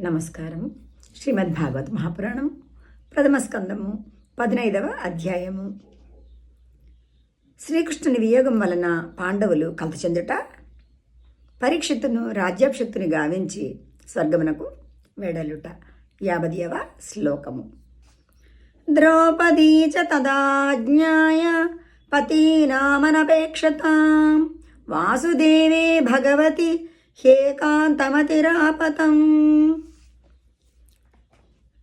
నమస్కారం. శ్రీమద్భాగవత మహాపురాణం ప్రథమ స్కందము 15వ అధ్యాయము. శ్రీకృష్ణుని వియోగం వలన పాండవులు కలత చెందుట, పరీక్షిత్తును రాజ్యాభిషిక్తుని గావించి స్వర్గమునకు వెడలుట. 50వ శ్లోకము. ద్రౌపదీ చ తదాజ్ఞాయ పతీనామనపేక్షతాం వాసుదేవే భగవతి హేకాంతమతిరాపతం.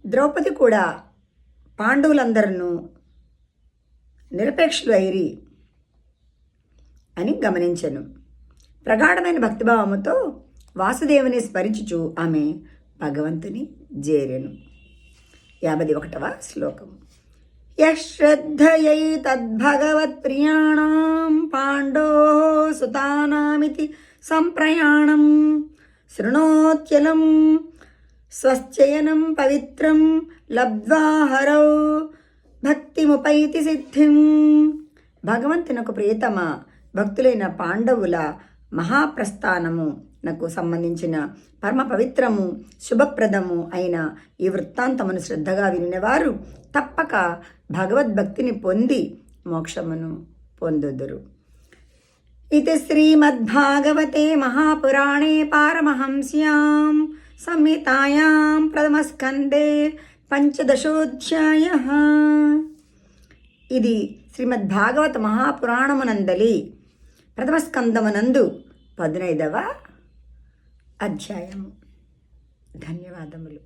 ద్రౌపది కూడా పాండవులందరూ నిరపేక్షలు అయిరి అని గమనించెను. ప్రగాఢమైన భక్తిభావముతో వాసుదేవుని స్మరించుచు ఆమె భగవంతుని జేరెను. 51వ శ్లోకం. యశ్రద్ధయై తద్భగవత్ప్రియాణాం పాండో సుతానామితి సంప్రయాణం శృణోత్యలం స్వశ్చయనం పవిత్రం లబ్ధ్వా హరౌ భక్తిముపైతి సిద్ధిం. భగవంతునకు ప్రియతమ భక్తులైన పాండవుల మహాప్రస్థానము నాకు సంబంధించిన పరమ పవిత్రము శుభప్రదము అయిన ఈ వృత్తాంతమును శ్రద్ధగా వినినవారు తప్పక భగవద్భక్తిని పొంది మోక్షమును పొందుదురు. ఇది శ్రీమద్భాగవతే మహాపురాణే పారమహంస్యాం సంహితాయాం ప్రథమస్కందే 15వ. ఇది శ్రీమద్భాగవత మహాపురాణమునందలి ప్రథమ స్కందమునందు 15వ అధ్యాయము. ధన్యవాదములు.